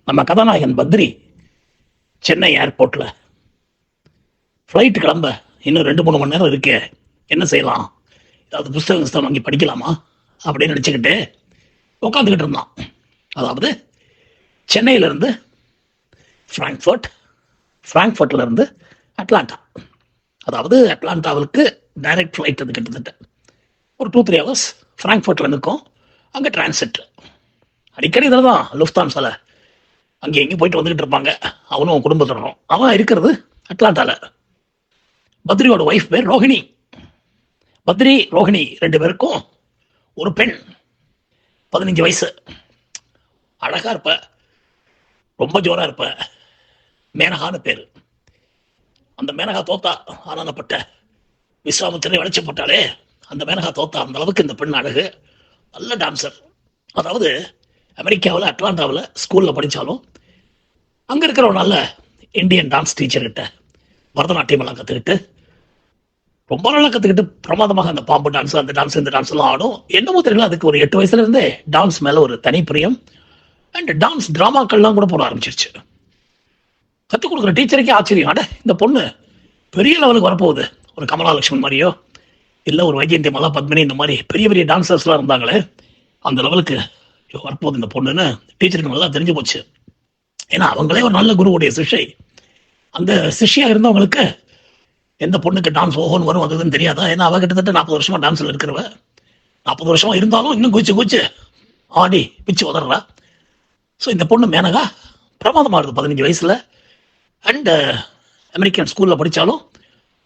நம்ம கதாநாயகன் பத்ரி சென்னை ஏர்போர்ட்ல ஃப்ளைட் கிளம்ப இன்னும் 2-3 மணி நேரம் இருக்கு, என்ன செய்யலாம், ஏதாவது புஸ்தகம் வாங்கி படிக்கலாமா அப்படின்னு நினச்சிக்கிட்டு உட்காந்துக்கிட்டு இருந்தான். அதாவது சென்னையிலேருந்து ஃப்ராங்க்ஃபர்ட், ஃப்ராங்க்ஃபர்ட்லேருந்து அட்லாண்டா. அதாவது அட்லாண்டாவுக்கு டைரக்ட் ஃப்ளைட் அது கிட்டத்தட்ட ஒரு 2-3 ஹவர்ஸ் ஃப்ராங்க்ஃபர்ட்டில் நிற்கும். அங்கே டிரான்சிட். அடிக்கடி இதில் தான் லுஃப்தான்ஸால அங்கே எங்கேயும் போயிட்டு வந்துக்கிட்டு இருப்பாங்க. அவனும் குடும்பத்தினரும். அவன் இருக்கிறது அட்லாண்டாவில். பத்ரியோட ஒய்ஃப் பேர் ரோஹிணி. பத்ரி ரோஹிணி 2 பேருக்கும் ஒரு பெண், 15 வயசு, அழகா இருப்ப, ரொம்ப ஜோரா இருப்ப, மேனகான்னு பேரு. அந்த மேனகா தோத்தா ஆனந்தப்பட்ட விஸ்வாமித்திரை வளைச்சு போட்டாலே அந்த மேனகா தோத்தா. அந்த அளவுக்கு இந்த பெண் அழகு. நல்ல டான்சர். அதாவது அமெரிக்காவில் அட்லாண்டாவில் ஸ்கூலில் படித்தாலும் அங்கே இருக்கிற ஒரு நல்ல இந்தியன் டான்ஸ் டீச்சர்கிட்ட பரதநாட்டியம் எல்லாம் கற்றுக்கிட்டு ரொம்ப நல்லா கற்றுக்கிட்டு பிரமாதமாக அந்த பாம்பு டான்ஸ், அந்த டான்ஸ், இந்த டான்ஸ் எல்லாம் ஆடும். என்னமோ தெரியல, அதுக்கு ஒரு 8 வயசுலேருந்தே டான்ஸ் மேலே ஒரு தனி பிரியம். அண்ட் டான்ஸ் ட்ராமாக்கள்லாம் கூட போட ஆரம்பிச்சிருச்சு. கற்றுக் கொடுக்குற டீச்சருக்கே ஆச்சரியம், அட இந்த பொண்ணு பெரிய லெவலுக்கு வரப்போகுது, ஒரு கமலாலட்சுமன் மாதிரியோ இல்லை ஒரு வைஜெயந்தி மலா பத்மினி இந்த மாதிரி பெரிய பெரிய டான்சர்ஸ்லாம் இருந்தாங்களே அந்த லெவலுக்கு வரப்போகுது இந்த பொண்ணுன்னு டீச்சருக்கு நல்லா தெரிஞ்சு போச்சு. ஏன்னா அவங்களே ஒரு நல்ல குருவுடைய சிஷ்யை. அந்த சிஷ்யா இருந்தவங்களுக்கு எந்த பொண்ணுக்கு டான்ஸ் ஓஹோன்னு வரும் அதுன்னு தெரியாதா? ஏன்னா அவ கிட்டத்தட்ட 40 வருஷமா டான்ஸில் இருக்கிறவ. 40 வருஷமா இருந்தாலும் இன்னும் குச்சி ஆடி பிச்சு உதறா. ஸோ இந்த பொண்ணு மேனகா பிரமாதமாக இருக்குது 15 வயசுல. அண்ட் அமெரிக்கன் ஸ்கூலில் படித்தாலும்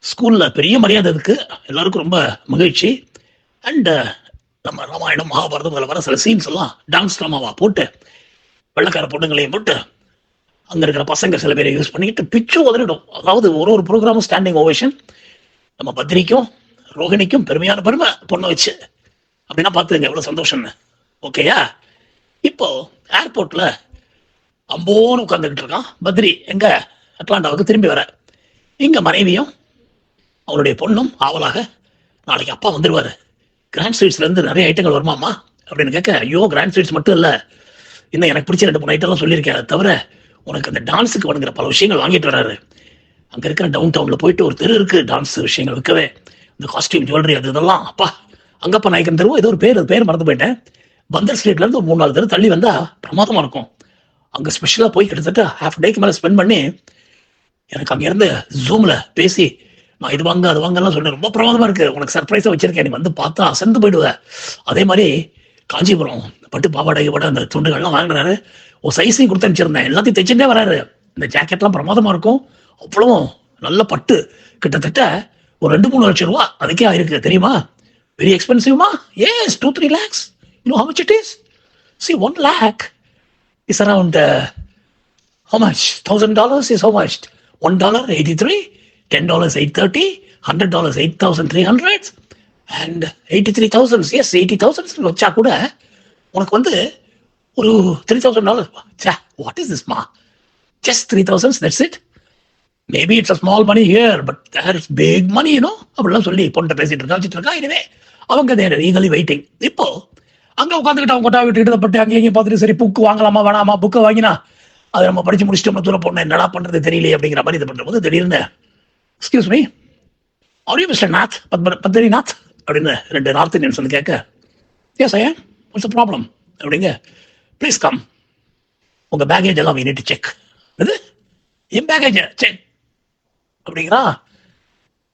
ஸ்கூலில் பெரிய மரியாதை இருக்கு, எல்லாருக்கும் ரொம்ப மகிழ்ச்சி. அண்டு நம்ம ராமாயணம் மகாபாரதம் அதில் வர சில சீன்ஸ் எல்லாம் டான்ஸ் ட்ராமாவாக போட்டு வெள்ளக்கார பொண்ணுங்களையும் போட்டு அங்கே இருக்கிற பசங்க சில பேரை யூஸ் பண்ணிக்கிட்டு பிச்சு உதறிடும். அதாவது ஒரு ப்ரோக்ராமும் ஸ்டாண்டிங் ஓவேஷன். நம்ம பத்ரிக்கும் ரோஹிணிக்கும் பெருமையான பெருமை பொண்ணை வச்சு. அப்படின்னா பார்த்துங்க எவ்வளோ சந்தோஷம்னு. ஓகேயா? இப்போ ஏர்போர்ட்டில் அம்போன்னு உட்காந்துக்கிட்டு இருக்கான் பத்ரி. எங்க அட்லாண்டாவுக்கு திரும்பி வர. இங்கே மனைவியும் அவனுடைய பொண்ணும் ஆவலாக நாளைக்கு அப்பா வந்துடுவார், கிராண்ட் ஸ்வீட்ஸ்லேருந்து நிறைய ஐட்டங்கள் வருமாம்மா அப்படின்னு கேட்க, ஐயோ கிராண்ட் ஸ்வீட்ஸ் மட்டும் இல்லை, இன்னும் எனக்கு பிடிச்ச 2-3 ஐட்டம்லாம் சொல்லியிருக்கேன், அதை தவிர உனக்கு அந்த டான்ஸுக்கு வணங்குற பல விஷயங்கள் வாங்கிட்டு வராரு. அங்கே இருக்கிற டவுன் டவுனில் போயிட்டு ஒரு தெரு இருக்குது டான்ஸ் விஷயங்கள் விற்கவே, இந்த காஸ்டியூம் ஜுவல்லரி அது இதெல்லாம். அப்பா அங்கப்பா நாயக்கன் தெருவோ ஏதோ ஒரு பேர் மறந்து போயிட்டேன். பந்தர் ஸ்ட்ரீட்லேருந்து ஒரு 3-4 தெரு தள்ளி வந்தால் பிரமாதமாக இருக்கும். அங்கே ஸ்பெஷலாக போய் கிட்டத்தட்ட ½ டேக்கு மேலே ஸ்பெண்ட் பண்ணி எனக்கு அங்கேருந்து ஜூமில் பேசி நான் இது வாங்க அது வாங்கலாம் சொன்னேன். ரொம்ப பிரமாதமாக இருக்குது, உனக்கு சர்ப்ரைஸாக வச்சிருக்கேன், நீ வந்து பார்த்தா அசந்து போயிடுவேன். அதே மாதிரி காஞ்சிபுரம் பட்டு பாவாடை விட அந்த துண்டுகள்லாம் வாங்கினாரு. ஒரு சைஸையும் கொடுத்து அனுப்பிச்சிருந்தேன், எல்லாத்தையும் தைச்சுட்டே வராரு. இந்த ஜாக்கெட்லாம் பிரமாதமாக இருக்கும், அவ்வளோ நல்ல பட்டு, கிட்டத்தட்ட ஒரு 2-3 லட்சம் ரூபா அதுக்கே ஆயிருக்கு தெரியுமா? வெரி எக்ஸ்பென்சிவ்மா. Yes, 2-3 lakhs. You know how much it is? See, 1 lakh is around how much? $1,000 is how much? $1 $83, $10 $830, $100 $8,300 and 83,000. Yes, 80,000 வச்சா கூட உனக்கு வந்து ஒரு $3,000. What is this, ma? Just 3,000, that's it. Maybe it's a small money here, but there's big money, you know. அப்படிலாம் சொல்லி பொண்ணை பேசிட்டு இருக்கா. இனிமே அவங்க தேர் ஈகலி வெயிட்டிங். இப்போ அங்கே உட்காந்துக்கிட்டு அவங்க கொட்டா விட்டுக்கிட்டு பட்டு அங்கேயும் பார்த்துட்டு சரி புக்கு வாங்கலாமா வேணாமா, புக்கை வாங்கினா அதை நம்ம படிச்சு முடிச்சுட்டு தூரம் பொண்ணு என்னடா பண்றது தெரியலையே அப்படிங்கிற மாதிரி இது பண்ற போது திடீர்னு excuse me, are you mister Nath, Badrinath அப்படின்னு 2 நார்த் இந்தியன்ஸ் வந்து கேட்க, எஸ் ஐ ஆம், வாட்ஸ் தி ப்ராப்ளம் அப்படிங்க, ப்ளீஸ் கம், உங்க பேகேஜ் எல்லாம் we need to check. இது என் பேகேஜ் செக் அப்படிங்கிறா.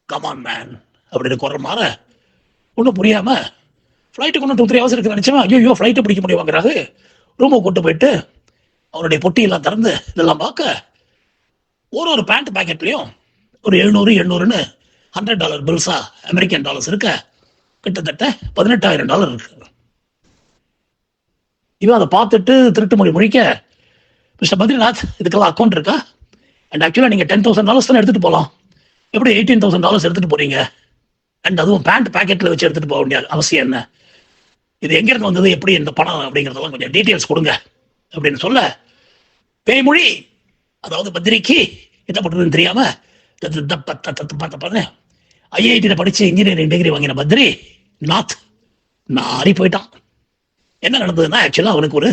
கமான் மேன் அப்படின்னு குரல் மாற ஒன்றும் புரியாம ஃப்ளைட்டுக்கு ஒன்றும் 2-3 ஹவர்ஸ் இருக்கு நினைச்சேன். ஐயோ ஃப்ளைட்டு பிடிக்க முடியுமாங்கிறாரு. ரூமை கூட்டு போயிட்டு அவருடைய பொட்டியெல்லாம் திறந்து இதெல்லாம் பார்க்க ஒரு பேண்ட் பேக்கெட்லையும் ஒரு 700-800ன்னு $100 பில்ஸா அமெரிக்கன் டாலர்ஸ் இருக்க, கிட்டத்தட்ட $18,000 இருக்கு. இவன் அதை பார்த்துட்டு திருட்டு முழிக்க, மிஸ்டர் பத்ரிநாத் இதுக்கெல்லாம் அக்கௌண்ட் இருக்கா? அண்ட் ஆக்சுவலாக நீங்கள் $10,000 தானே எடுத்துகிட்டு போகலாம், எப்படி $18,000 எடுத்துகிட்டு போகிறீங்க? அண்ட் அதுவும் பேண்ட் பேக்கெட்டில் வச்சு எடுத்துகிட்டு போக வேண்டிய அவசியம் என்ன? இது எங்கேருந்து வந்தது, எப்படி இந்த பணம் அப்படிங்கிறதெல்லாம் கொஞ்சம் டீட்டெயில்ஸ் கொடுங்க அப்படின்னு சொல்ல, பேய்மொழி அதாவது பத்ரிக்கு என்ன பண்ணுறதுன்னு தெரியாம ஐஐடியில் படிச்சு இன்ஜினியரிங் டிகிரி வாங்கின பத்ரி நாத் நாரி போயிட்டான். என்ன நடந்ததுன்னா, ஆக்சுவலாக அவனுக்கு ஒரு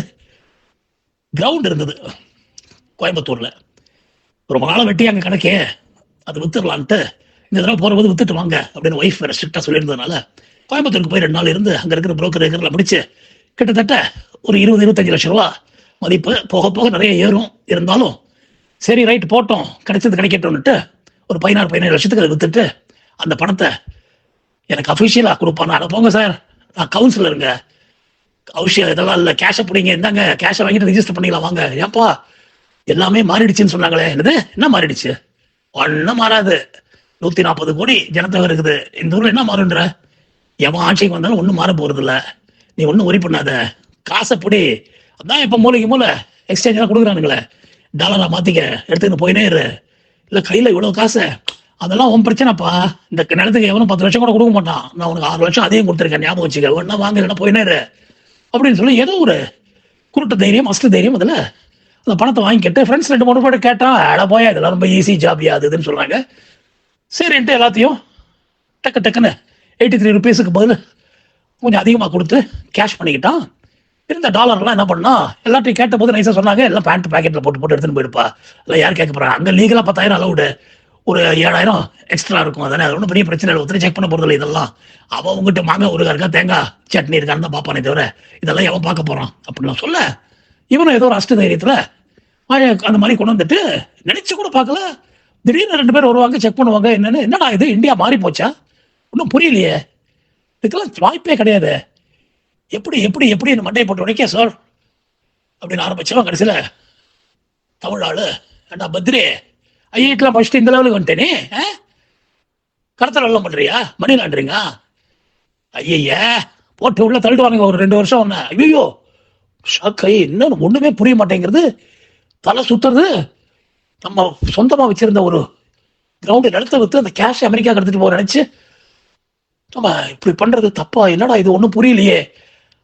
கிரவுண்ட் இருந்தது, கோயம்புத்தூர்ல. ரொம்ப நாளா வெட்டி அங்கே கிடைக்கே, அது வித்துடலான்ட்டு இந்த தடவை போகும்போது வித்துட்டு வாங்க அப்படின்னு ஒய்ஃப் வேற ஸ்ட்ரிக்டா சொல்லியிருந்ததுனால கோயம்புத்தூருக்கு போய் 2 நாள் இருந்து அங்க இருக்கிற புரோக்கர் முடிச்சு கிட்டத்தட்ட ஒரு 20-25 லட்சம் ரூபா மதிப்பு. போக போக நிறைய ஏறும். இருந்தாலும் சரி ரைட் போட்டோம், கிடைச்சது கிடைக்கட்டும்னுட்டு ஒரு 16-17 லட்சத்துக்கு அதை வித்துட்டு அந்த பணத்தை எனக்கு அஃபிஷியலா கொடுப்பாங்க. அதை போங்க சார், நான் கவுன்சிலருங்க, அபிஷியல் இதெல்லாம் இல்லை, கேஷை பிடிங்க, இந்தாங்க கேஷை வாங்கிட்டு ரிஜிஸ்டர் பண்ணிக்கலாம் வாங்க. ஏப்பா எல்லாமே மாறிடுச்சுன்னு சொன்னாங்களே, என்னது என்ன மாறிடுச்சு? ஒன்றும் மாறாது. 140 கோடி ஜனத்தொகை இருக்குது இந்த ஊர்ல, என்ன மாறுன்ற? எவன் ஆட்சிக்கு வந்தாலும் ஒன்றும் மாற போறது இல்லை. நீ ஒன்றும் ஒரி பண்ணாத, காசை பிடி. அதான் இப்போ மூளைக்கு மூளை எக்ஸ்சேஞ்செலாம் கொடுக்குறானுங்களே, டாலரா மாத்திக்க, எடுத்துக்கிட்டு போயினே இரு. இல்லை கையில் இவ்வளோ காசு, அதெல்லாம் உன் பிரச்சனைப்பா. இந்த நிலத்துக்கு எவனும் 10 லட்சம் கூட கொடுக்க மாட்டான். நான் உனக்கு 6 லட்சம் அதையும் கொடுத்துருக்கேன், ஞாபகம் வச்சுக்க. ஒன்னா வாங்க, இல்லைன்னா போயினே இரு அப்படின்னு சொல்லி ஏதோ ஒரு குருட்டு தைரியம், அஸ்து தைரியம் அதில் அந்த பணத்தை வாங்கிக்கிட்டு ஃப்ரெண்ட்ஸ் 2-3 பேர் கேட்டான், அட போயா இதெல்லாம் ரொம்ப ஈஸி ஜாபியா அது இதுன்னு சொல்றாங்க. சரின்ட்டு எல்லாத்தையும் டக்குன்னு 83 ருபீஸுக்கு பதில் கொஞ்சம் அதிகமாக கொடுத்து கேஷ் பண்ணிக்கிட்டான். இருந்த டாலர்லாம் என்ன பண்ணா, எல்லாத்தையும் கேட்ட போது நைஸாக சொன்னாங்க, எல்லாம் பேண்ட் பாக்கெட்டில் போட்டு எடுத்துன்னு போயிருப்பா. இல்லை யார் கேட்க போறாங்க, அங்கே லீகலாக 10,000 அலவுடு, ஒரு 7,000 எக்ஸ்ட்ரா இருக்கும். அதானே, அது ஒன்றும் பெரிய பிரச்சனை இல்லை, ஒருத்தர் செக் பண்ண போறது இல்லை. இதெல்லாம் அவன் உங்ககிட்ட மாங்காய் ஊறுகாய் இருக்கா, தேங்காய் சட்னி இருக்கான்னு தான் பார்ப்பானே தவிர இதெல்லாம் எவன் பார்க்க போறான் அப்படின்லாம் சொல்ல, இவனும் ஏதோ ஒரு அஷ்ட தைரியத்தில் அந்த மாதிரி கொண்டு வந்துட்டு நினைச்சு கூட பார்க்கல. திடீர்னு 2 பேர் வருவாங்க, செக் பண்ணுவாங்க, என்னடா இது இந்தியா மாறி போச்சா, ஒன்றும் புரியலையே, இதுக்கெல்லாம் வாய்ப்பே கிடையாது, எப்படி எப்படி எப்படி இந்த மண்டையை போட்டு உடைக்க சார் அப்படின்னு ஆரம்பிச்சவன் கடைசியில் தமிழ் ஆளு, ஏண்டா பத்ரி ஐஐடிலாம் ஃபர்ஸ்ட் இந்த லெவலுக்கு வந்துட்டேனே, கடத்தல் எல்லாம் பண்றியா, மணி லாண்டரிங்க, ஐயா போட்டு உள்ள தள்ளிடுவானுங்க ஒரு 2 வருஷம் ஒன்று. ஐயோ ஷாக் ஆகி இன்னும் ஒண்ணுமே புரிய மாட்டேங்கிறது, தலை சுத்துறது. நம்ம சொந்தமா வச்சிருந்த ஒரு கிரவுண்டு நிலத்தை வித்து அந்த கேஷ் அமெரிக்கா எடுத்துட்டு போக நினைச்சு நம்ம இப்படி பண்றது தப்பா, என்னடா இது ஒன்றும் புரியலையே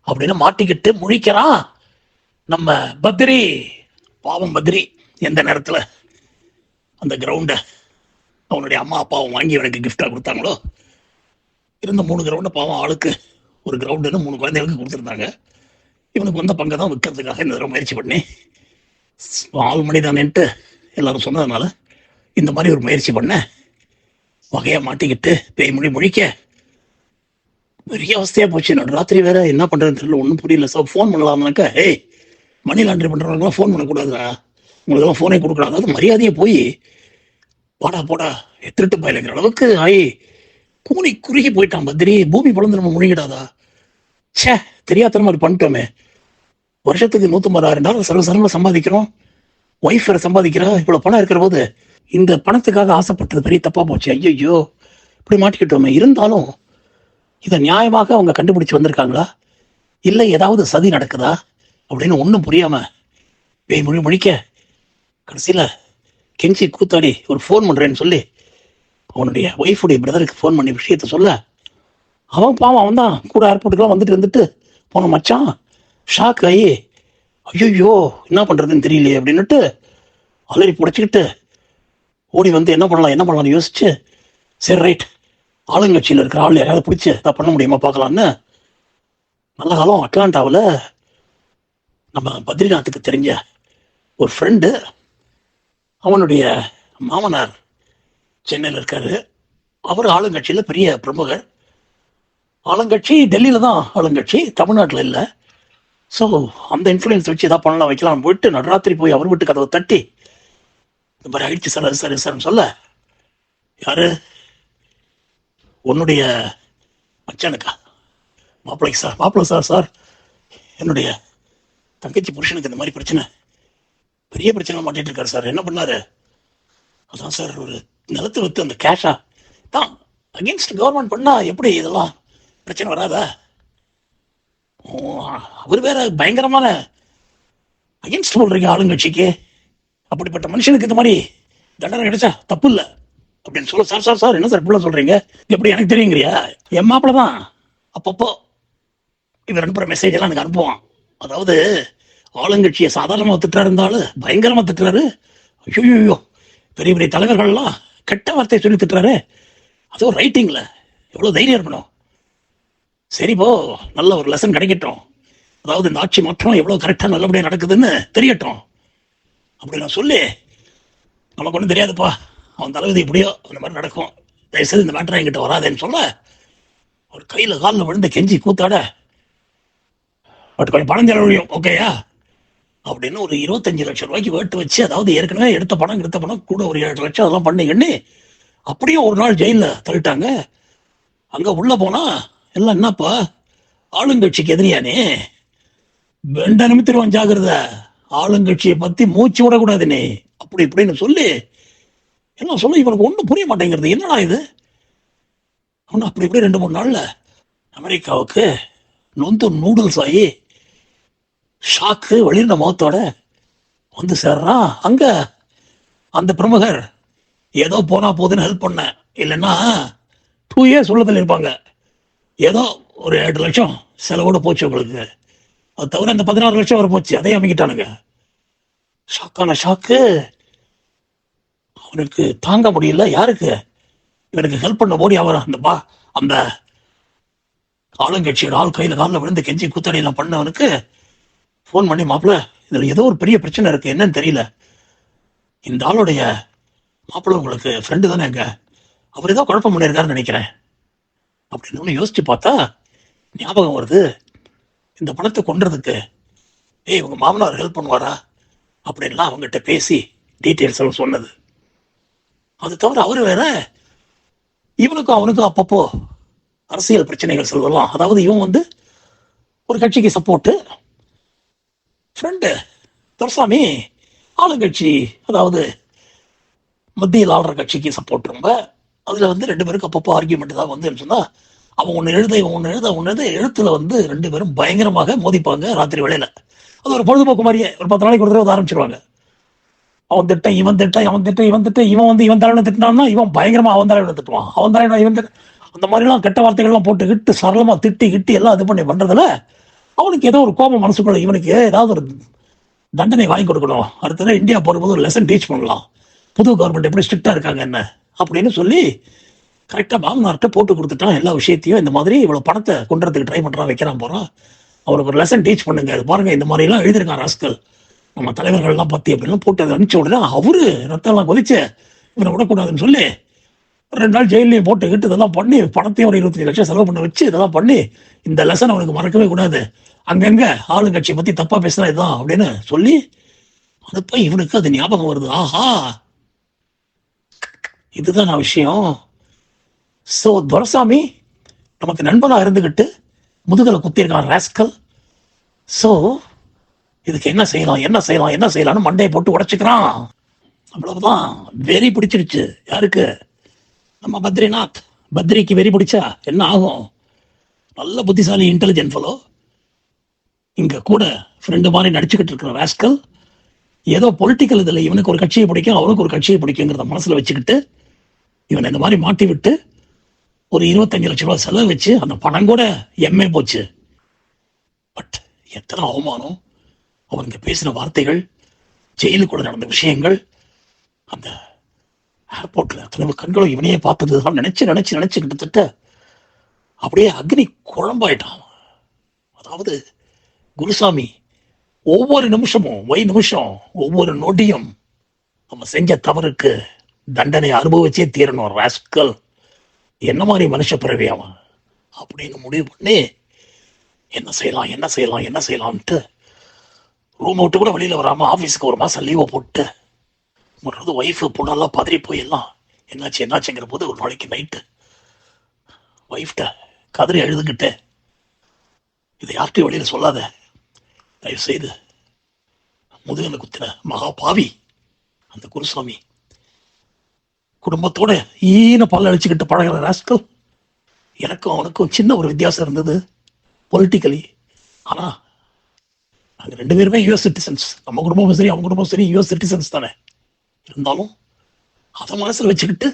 அப்படின்னு மாட்டிக்கிட்டு முழிக்கிறான் நம்ம பத்ரி. பாவம் பத்ரி எந்த நேரத்துல அந்த கிரவுண்டை அவனுடைய அம்மா அப்பாவும் வாங்கி அவனுக்கு கிஃப்டா கொடுத்தாங்களோ, இருந்த 3 கிரவுண்டை பாவம் ஆளுக்கு ஒரு கிரவுண்டுன்னு 3 குழந்தைகளுக்கு கொடுத்துருந்தாங்க. இவனுக்கு வந்த பங்கை தான் விற்கிறதுக்காக இந்த தடவை முயற்சி பண்ணி ஆள் மணிதானேன்ட்டு எல்லாரும் சொன்னதுனால இந்த மாதிரி ஒரு முயற்சி பண்ண வகையா மாட்டிக்கிட்டு பேய் முழிக்க பெரிய அவஸ்தையா போச்சு. ராத்திரி வேற என்ன பண்றதுன்னு தெரியல, ஒன்றும் புரியல. சார் ஃபோன் பண்ணலாம்னாக்கா, ஏய் மணி லாண்டரி பண்றவங்களாம் ஃபோன் பண்ணக்கூடாதுடா, உங்களுக்கெல்லாம் ஃபோனே கொடுக்கூடாது, அதாவது மரியாதையை போய் போடா போடா திருட்டு பயலுங்கிற அளவுக்கு ஆயி கூனி குறுகி போயிட்டான் பத்ரி. பூமி பழந்து நம்ம முழுகிடாதா, சே தெரியாத மாதிரி பண்ணிட்டோமே. வருஷத்துக்கு $150,000 சர்வசாதாரணமா சம்பாதிக்கிறோம், ஒய்ஃப் வேற சம்பாதிக்கிறா, இவ்வளவு பணம் இருக்கிற போது இந்த பணத்துக்காக ஆசைப்பட்டது பெரிய தப்பா போச்சு. ஐயோ இப்படி மாட்டிக்கிட்டோமே. இருந்தாலும் இதை நியாயமாக அவங்க கண்டுபிடிச்சு வந்திருக்காங்களா, இல்லை ஏதாவது சதி நடக்குதா அப்படின்னு ஒன்றும் புரியாம பேய் முழிக்க கடைசியில கெஞ்சி கூத்தாடி ஒரு ஃபோன் பண்றேன்னு சொல்லி அவனுடைய ஒய்ஃபுடைய பிரதருக்கு ஃபோன் பண்ணி விஷயத்த சொல்ல, அவன் பாவம் அவன் தான் கூட ஏர்போர்ட்டுக்குலாம் வந்துட்டு போன மச்சான் ஷாக் ஆகி ஐயோ என்ன பண்றதுன்னு தெரியலையே அப்படின்னுட்டு அலறி புடைச்சிக்கிட்டு ஓடி வந்து என்ன பண்ணலாம்னு யோசிச்சு, சரி ரைட் ஆளுங்கட்சியில் இருக்கிற ஆள் யாராவது பிடிச்சி அதை பண்ண முடியுமா பார்க்கலான்னு நல்ல காலம் அட்லாண்டாவில் நம்ம பத்ரிநாத்துக்கு தெரிஞ்ச ஒரு ஃப்ரெண்டு, அவனுடைய மாமனார் சென்னையில் இருக்காரு, அவர் ஆளுங்கட்சியில் பெரிய பிரமுகர். ஆளுங்கட்சி டெல்லியில தான் ஆளுங்கட்சி, தமிழ்நாட்டில் இல்லை. ஸோ அந்த இன்ஃப்ளூயன்ஸ் வச்சு எதாவது பண்ணலாம் வைக்கலாம் போயிட்டு நடராத்திரி போய் அவர் வீட்டு கதவை தட்டி இந்த மாதிரி ஆயிடுச்சு சார், அது சார்னு சொல்ல, யாரு உன்னுடைய மச்சானுக்கா, மாப்பிள்ளை சார் என்னுடைய தங்கச்சி புருஷனுக்கு இந்த மாதிரி பிரச்சனை, பெரிய பிரச்சனை மாட்டிட்டு இருக்காரு சார், என்ன பண்ணாரு? அதான் சார் ஒரு நிலத்தை வித்து அந்த கேஷா தான் அகேன்ஸ்ட் கவர்மெண்ட் பண்ணா எப்படி இதெல்லாம் பிரச்சனை வராதா? அவர் வேற பயங்கரமான அகேன்ஸ்ட் சொல்றீங்க ஆளுங்கட்சிக்கு, அப்படிப்பட்ட மனுஷனுக்கு இந்த மாதிரி தண்டனை கிடைச்சா தப்பு இல்லை அப்படின்னு சொல்ல, சார் என்ன சார் இப்படிலாம் சொல்றீங்க, எப்படி எனக்கு தெரியுங்கிறியா? என் மாப்பிள்ள தான் அப்பப்போ இவர் அனுப்புற மெசேஜ் எல்லாம் எனக்கு அனுப்புவான். அதாவது ஆளுங்கட்சியை சாதாரணமாக திட்டுறாரு, இருந்தாலும் பயங்கரமா திட்டுறாரு. ஐயோ பெரிய பெரிய தலைவர்கள்லாம் கெட்ட வார்த்தையை சொல்லி திட்டுறாரு, அதுவும் ரைட்டிங்ல எவ்வளவு தைரியம் இருக்கணும். சரி போ, நல்ல ஒரு லெசன் கிடைக்கட்டும், அதாவது இந்த ஆட்சி மாற்றம் எவ்வளவு கரெக்டா நல்லபடியா நடக்குதுன்னு தெரியட்டும். அப்படி நான் சொல்லி, நமக்கு ஒன்றும் தெரியாதுப்பா, அவன் தலைவிதி இப்படியோ அந்த மாதிரி நடக்கும், தயவுசெய்து இந்த மேட்டரை என்கிட்ட வராதேன்னு சொல்ல, ஒரு கையில் காலில் விழுந்து கெஞ்சி கூத்தாட, பட் கொஞ்சம் பணம் செலவழியும் ஓகேயா அப்படின்னு ஒரு 25 லட்சம் ரூபாய்க்கு வேட்டு வச்சு, அதாவது ஏற்கனவே எடுத்த பணம் கூட ஒரு 7 லட்சம் அதெல்லாம் பண்ணி அப்படியே ஒரு நாள் ஜெயிலில் தள்ளிட்டாங்க. அங்கே உள்ள போனா எல்லாம் என்னப்பா ஆளுங்கட்சிக்கு எதிரியானே, வெண்ட நிமித்திருவான் ஜாகிரத, ஆளுங்கட்சியை பத்தி மூச்சு விடக்கூடாதுனே, அப்படி இப்படின்னு சொல்லி எல்லாம் சொல்ல இவனுக்கு ஒன்றும் புரிய மாட்டேங்கிறது. என்னடா இது ஒன்று அப்படி இப்படி 2-3 நாள்ல அமெரிக்காவுக்கு நொந்து நூடுல்ஸ் ஆகி ஷாக்கு வெளியிருந்த முகத்தோட வந்து சேர்றான். அங்க அந்த பிரமுகர் ஏதோ போனா போதுன்னு ஹெல்ப் பண்ண, இல்லைன்னா 2 இயர்ஸ் உள்ளதில் இருப்பாங்க, ஏதோ ஒரு 8 லட்சம் செலவோட போச்சு உங்களுக்கு, அது தவிர அந்த 16 லட்சம் வர போச்சு, அதையும் அமைக்கிட்டானுங்க. ஷாக்கான ஷாக்கு அவனுக்கு தாங்க முடியல. யாருக்கு? இவனுக்கு ஹெல்ப் பண்ண போடி அவர் அந்த ஆளுங்கட்சியோட ஆள் கையில காலில் விழுந்து கெஞ்சி கூத்தடியெல்லாம் பண்ணவனுக்கு ஃபோன் பண்ணி, மாப்பிள்ள இதுல ஏதோ ஒரு பெரிய பிரச்சனை இருக்கு, என்னன்னு தெரியல, இந்த ஆளுடைய மாப்பிள்ள உங்களுக்கு ஃப்ரெண்டு தானேங்க, அவர் ஏதோ குழப்பம் பண்ணியிருக்காருன்னு நினைக்கிறேன் அப்படின்னு யோசிச்சு பார்த்தா ஞாபகம் வருது, இந்த பணத்தை கொண்டுறதுக்கு உங்க மாமனார் ஹெல்ப் பண்ணுவாரா அப்படின்லாம் அவங்ககிட்ட பேசி டீட்டெயில்ஸ் எல்லாம் சொன்னது. அது தவிர அவரு வேற இவனுக்கும் அவனுக்கும் அப்பப்போ அரசியல் பிரச்சனைகள் சொல்லலாம். அதாவது இவன் வந்து ஒரு கட்சிக்கு சப்போர்ட்டு, ஃப்ரெண்டு துரசாமி ஆளுங்கட்சி, அதாவது மத்தியில் ஆளுற கட்சிக்கு சப்போர்ட். ரொம்ப அதுல வந்து 2 பேருக்கு அப்பப்போ ஆர்கியூமெண்ட் தான் வந்து சொன்னா, அவன் ஒன்று எழுத இவன் ஒன்று எழுத எழுத்துல வந்து 2 பேரும் பயங்கரமாக மோதிப்பாங்க ராத்திரி வேளையில. அது ஒரு பொழுதுபோக்கு மாதிரியே ஒரு 10 நாளைக்கு ஒரு தடவை ஆரம்பிச்சிருவாங்க. அவன் திட்டம் இவன் திட்டம், அவன் திட்டம் இவன் திட்டம், இவன் வந்து இவன் தலைவனை திட்டினான்னா இவன் பயங்கரமா அவன் தலைவனை திட்டுவான், அவன் தலைவனை இவன் அந்த மாதிரிலாம் கெட்ட வார்த்தைகள்லாம் போட்டுக்கிட்டு சரளமா திட்டி எல்லாம் இது பண்ணி பண்றதுல அவனுக்கு ஏதோ ஒரு கோபம் மனசுக்குள்ள, இவனுக்கு ஏதாவது ஒரு தண்டனை வாங்கி கொடுக்கணும், அடுத்தது இந்தியா போகும்போது ஒரு லெசன் டீச் பண்ணலாம், புது கவர்மெண்ட் எப்படி ஸ்ட்ரிக்டா இருக்காங்க என்ன அப்படின்னு சொல்லி கரெக்டா மாமனார்கிட்ட போட்டு கொடுத்துட்டான் எல்லா விஷயத்தையும். இந்த மாதிரி இவ்வளவு பணத்தை கொண்டுறதுக்கு ட்ரை பண்றான், வைக்கிறான் போறான், அவருக்கு ஒரு லெசன் டீச் பண்ணுங்க, அது பாருங்க இந்த மாதிரி எல்லாம் எழுதியிருக்கான் ராஸ்கல் நம்ம தலைவர்கள்லாம் பத்தி அப்படின்னு போட்டு அதை அனுப்பிச்ச உடனே அவரு ரத்தம் எல்லாம் கொதிச்சு இவனை விடக்கூடாதுன்னு சொல்லி 2 நாள் ஜெயிலையும் போட்டுக்கிட்டு இதெல்லாம் பண்ணி பணத்தையும் ஒரு 25 லட்சம் செலவு பண்ண வச்சு இதெல்லாம் பண்ணி இந்த லெசன் அவனுக்கு மறக்கவே கூடாது, அங்கங்க ஆளுங்கட்சியை பத்தி தப்பா பேசுனா இதுதான் அப்படின்னு சொல்லி அனுப்ப இவனுக்கு அது ஞாபகம் வருது. ஆஹா இதுதான் விஷயம். சோ துரசாமி நமக்கு நண்பனா இருந்துகிட்டு முதுகலை குத்திருக்கான் ராஸ்கல். சோ இதுக்கு என்ன செய்யலாம்னு மண்டையை போட்டு உடைச்சுக்கிறான். அவ்வளவுதான், வெறி பிடிச்சிருச்சு. யாருக்கு? நம்ம பத்ரிநாத். பத்ரிக்கு வெறி பிடிச்சா என்ன ஆகும்? நல்ல புத்திசாலி இன்டெலிஜென்ட் ஃபெலோ, இங்க கூட ஃப்ரெண்டு மாதிரி நடிச்சுக்கிட்டு இருக்கிற ராஸ்கல் ஏதோ பொலிட்டிக்கல் இதில் இவனுக்கு ஒரு கட்சியை பிடிக்கும் அவனுக்கு ஒரு கட்சியை பிடிக்குங்கிறத மனசுல வச்சுக்கிட்டு இவனை இந்த மாதிரி மாட்டி விட்டு ஒரு 25 லட்சம் ரூபாய் செலவு வச்சு அந்த பணம் கூட எம்ஏ போச்சு. பட் எத்தனை அவமானம், அவனுக்கு பேசின வார்த்தைகள், ஜெயிலுக்குள்ள நடந்த விஷயங்கள், அந்த ஏர்போர்ட்ல அத்தனை கண்களும் இவனையே பார்த்ததுதான் நினைச்சு கிட்டத்தட்ட அப்படியே அக்னி குழம்பாயிட்டான். அதாவது குருசாமி ஒவ்வொரு நிமிஷமும் ஒவ்வொரு நொடியும் நம்ம செஞ்ச தவறுக்கு தண்டனை அனுபவிச்சே தீரணும். ராஸ்கல் என்ன மாதிரி மனுஷ பிறவி அவன் அப்படின்னு முடிவு பண்ணி என்ன செய்யலாம்ட்டு ரூம் விட்டு கூட வெளியில வராம ஆபீஸ்க்கு 1 மாசம் லீவை போட்டு ஒய்ஃபு பொண்ணெல்லாம் பதறி போய் எல்லாம் என்னாச்சுங்கிற போது ஒரு நாளைக்கு நைட்டு ஒய்ஃப்ட கதறி எழுதுகிட்டு, இதை யார்கிட்டையும் வெளியில சொல்லாத தயவு செய்து, முதுகலை குத்தின மகா பாவி அந்த குருசாமி குடும்பத்தோட பல்ல அழிச்சுக்கிட்டு பழகிற ராஸ்கல். எனக்கும் அவனுக்கும் சின்ன ஒரு வித்தியாசம் இருந்தது பொலிட்டிக்கலி. ஆனா நாங்க 2 பேருமே யூஎஸ் சிட்டிசன்ஸ், நம்ம குடும்பமும் சரி அவங்க குடும்பமும் சரி யூஎஸ் சிட்டிசன்ஸ் தானே. இருந்தாலும் அதை மனசுல வச்சுக்கிட்டு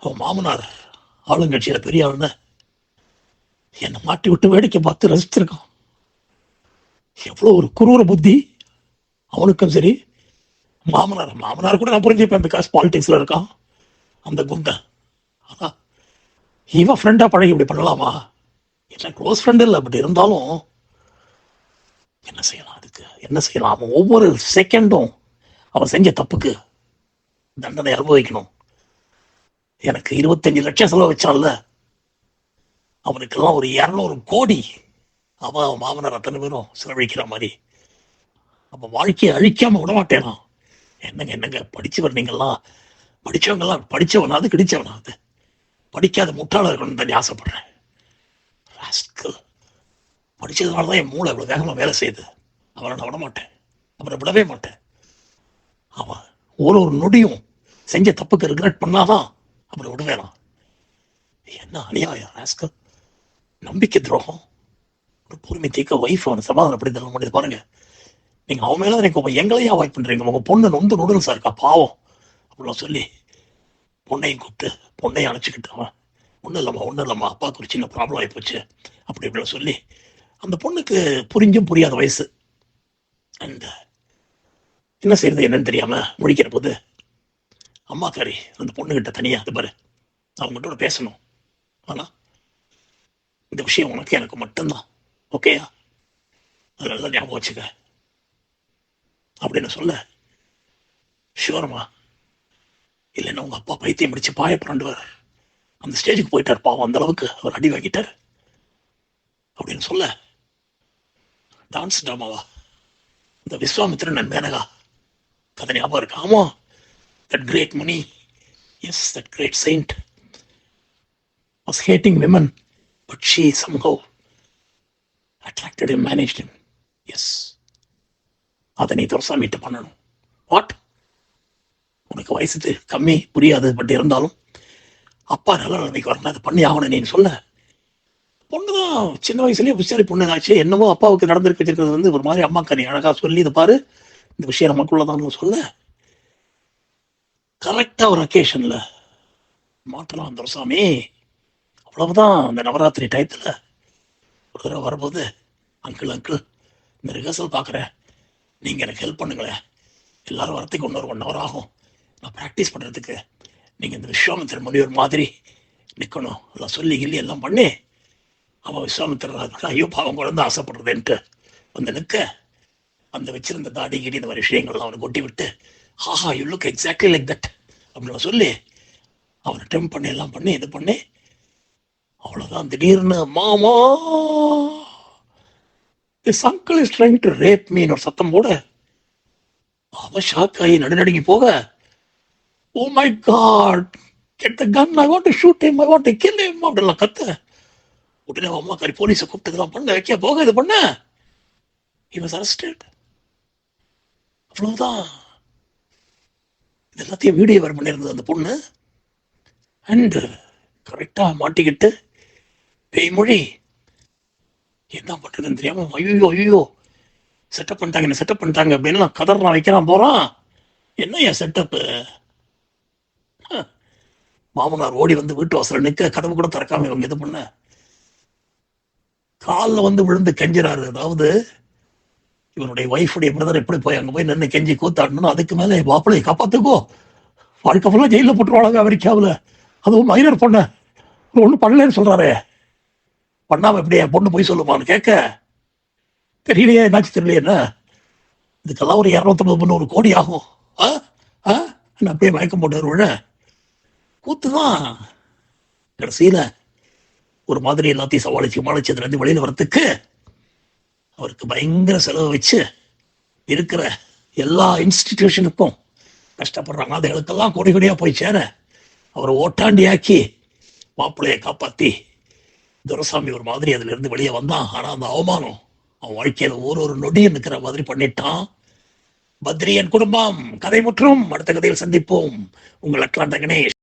அவன் மாமனார் ஆளுங்கட்சியில பெரிய ஆளுன்னு என்னை மாட்டி விட்டு வேடிக்கை பார்த்து ரசிச்சிருக்கான். எவ்வளவு ஒரு குரூர புத்தி அவனுக்கும் சரி. மாமனார் கூட நான் புரிஞ்சுப்பேன், பிகாஸ் பாலிடிக்ஸ்ல இருக்கான் அந்த குண்டன். ஆனா இவன் ஃப்ரெண்டா பழகி இப்படி பண்ணலாமா? என்ன க்ளோஸ் ஃப்ரெண்ட் இல்லை, அப்படி இருந்தாலும் என்ன செய்யலாம்? அவன் ஒவ்வொரு செகண்டும் அவன் செஞ்ச தப்புக்கு தண்டனை அனுபவிக்கணும். எனக்கு 25 லட்சம் செலவு வச்சான்ல, அவனுக்கெல்லாம் ஒரு 200 கோடி அவன் மாமனார் அத்தனை பேரும் செலவழிக்கிற மாதிரி அவன் வாழ்க்கையை அழிக்காம விட மாட்டேனா? என்னங்க படிச்சவர் நீங்கெல்லாம், படிச்சவங்கெல்லாம் படிச்சவனாவது கிடைச்சவனாவது, படிக்காத முட்டாள இருக்கணும்னு தான் ஆசைப்படுறேன். படிச்சதுனாலதான் என் மூளை இவ்வளவு வேகமா வேலை செய்யுது. அவனை நான் விட மாட்டேன், அவனை விடவே மாட்டேன். அவன் ஒரு நொடியும் செஞ்ச தப்புக்கு ரிக்ரெட் பண்ணாதான் அவனை விடுவேனா? என்ன அநியாயம் ராஸ்கல்! நம்பிக்கை துரோகம். ஒரு பொறுமை தீக்க ஒய்ஃப் அவனை சமாதானப்படுத்தி முடியுது பாருங்க. நீங்க அவன் மேல எனக்கு எங்களையும் அவாய்ட் பண்றீங்க. உங்க பொண்ணு நொந்து நுடல்ஸா இருக்கா பாவம் அப்படிலாம் சொல்லி பொண்ணையும் கூப்பிட்டு பொண்ணையும் அழைச்சிக்கிட்டு அவன் ஒன்றும் இல்லைம்மா அப்பாவுக்கு ஒரு சின்ன ப்ராப்ளம் ஆகி போச்சு அப்படி இப்படிலாம் சொல்லி அந்த பொண்ணுக்கு புரிஞ்சும் புரியாத வயசு. அண்ட் என்ன செய்யறது என்னன்னு தெரியாம முடிக்கிற போது அம்மாக்காரி அந்த பொண்ணுகிட்ட தனியா அது பாரு அவங்ககிட்ட பேசணும், ஆனா இந்த விஷயம் உனக்கு எனக்கு மட்டும்தான், ஓகேயா? அது நல்லா ஞாபகம் வச்சுக்க அப்படின்னு சொல்ல, ஷுவர்மா, இல்லைன்னா உங்க அப்பா பைத்தியம் பிடிச்சு பாய புரண்டுவார், அந்த ஸ்டேஜுக்கு போயிட்டார் பாவம், அந்த அளவுக்கு அவர் அடி வாங்கிட்டார் அப்படின்னு சொல்ல, டான்ஸ் டிராமாவா இந்த விஸ்வாமித்திரன் அண்ட் மேனகா கதை ஞாபகம் இருக்கு? ஆமா, தட் கிரேட் முனி, yes, that great saint was hating women, but she somehow attracted him, managed him. Yes, அதை நீ துரசாமிட்டு பண்ணணும். வாட்? உனக்கு வயசு கம்மி, புரியாது, பட் இருந்தாலும் அப்பா நல்ல நிலைமைக்கு வரணும், அதை பண்ணி ஆகணும் நீ சொல்ல. பொண்ணுதான் சின்ன வயசுலயே புஷாரி பொண்ணுதாச்சு, என்னவோ அப்பாவுக்கு நடந்திருக்கு வச்சிருக்கிறது வந்து ஒரு மாதிரி அம்மாக்கா நீ அழகா சொல்லி இதை பாரு இந்த விஷயம் நமக்குள்ளதான் சொல்ல, கரெக்டா ஒரு அக்கேஷன்ல மாட்டலாம் துரசாமி. அவ்வளவுதான். அந்த நவராத்திரி டயத்துல ஒரு தடவை வரும்போது, அங்கிள் இந்த ரிஹர்சல் பார்க்குறேன், நீங்கள் எனக்கு ஹெல்ப் பண்ணுங்களேன், எல்லாரும் வரத்துக்கு இன்னொரு 1 hour ஆகும், நான் ப்ராக்டிஸ் பண்ணுறதுக்கு நீங்கள் இந்த விஸ்வாமித்திர முனிவர் மாதிரி நிற்கணும் எல்லாம் சொல்லி கிள்ளி எல்லாம் பண்ணி அவன் விஸ்வாமித்திர ஐயோ பாவம் குழந்தை ஆசைப்படுறதுன்ட்டு வந்து நிற்க, அந்த வச்சிருந்த தாடி கிடி இந்த மாதிரி விஷயங்கள்லாம் அவனை கொட்டி விட்டு, haha you look exactly like that அப்படின்னு சொல்லி அவனை டெம்ப் பண்ணி எல்லாம் பண்ணி இது பண்ணி, அவ்வளவுதான் திடீர்னு மாமா this uncle is trying to rape me ஒரு சத்தம் போட, அவன் ஷாக் ஆகி நடுநடுங்கி போக, oh my god, get the gun, I want to shoot him, I want to kill him அப்படிலாம் கத்த. உடனே அம்மாக்காரி போலீஸை கூப்பிட்டு பண்ண வைக்க போக இது பண்ண, he was arrested. அவ்வளவுதான். இது எல்லாத்தையும் வீடியோ வர பண்ணியிருந்தது அந்த பொண்ணு. அண்ட் கரெக்டா மாட்டிக்கிட்டு பேய்மொழி என்ன பண்றதுன்னு தெரியாம ஐயோ செட்டப் பண்ணிட்டாங்க அப்படின்னு நான் கதறலாம் வைக்கிறான் போறான். என்ன என் செட்டப்பு? மாமனார் ஓடி வந்து வீட்டு வாசல நிக்க, கதவு கூட திறக்காம இவங்க இது பண்ண, காலில் வந்து விழுந்து கெஞ்சிறாரு. அதாவது இவனுடைய ஒய்ஃபுடைய பிரதர் எப்படி போய் அங்க போய் நின்று கெஞ்சி கூத்தாடணும், அதுக்கு மேல மாப்பிள்ளையை காப்பாத்துக்கோ, வாழ்க்கை ஃபுல்லா ஜெயில போட்டுருவாங்க அமெரிக்காவில், அதுவும் மைனர் பொண்ண ஒன்றும் பண்ணலன்னு சொல்றாரு, பண்ணாம எப்படி என் பொண்ணு போய் சொல்லுமான்னு கேட்க, தெரியலையே என்னாச்சு தெரியலையே, என்ன இதுக்கெல்லாம் ஒரு 250 கோடி ஆகும் அப்படியே மயக்கம் போட்டு விழ கூத்துதான். கடைசியில ஒரு மாதிரி எல்லாத்தையும் சமாளிச்சு அதுல இருந்து வெளியில வரத்துக்கு அவருக்கு பயங்கர செலவு வச்சு இருக்கிற எல்லா இன்ஸ்டிடியூஷனுக்கும் கஷ்டப்படுறாங்க, அதுகளுக்கெல்லாம் கோடி கோடியா போய் சேர அவரை ஓட்டாண்டியாக்கி மாப்பிள்ளையை காப்பாத்தி துரசாமி ஒரு மாதிரி அதுல இருந்து வெளியே வந்தான். ஆனா அந்த அவமானம் அவன் வாழ்க்கையில ஒரு நொடியும் நிற்கிற மாதிரி பண்ணிட்டான். பத்ரியன் குடும்பம் கதை முற்றும். அடுத்த கதையில் சந்திப்போம். உங்கள் அட்லாண்டா கணேஷ்.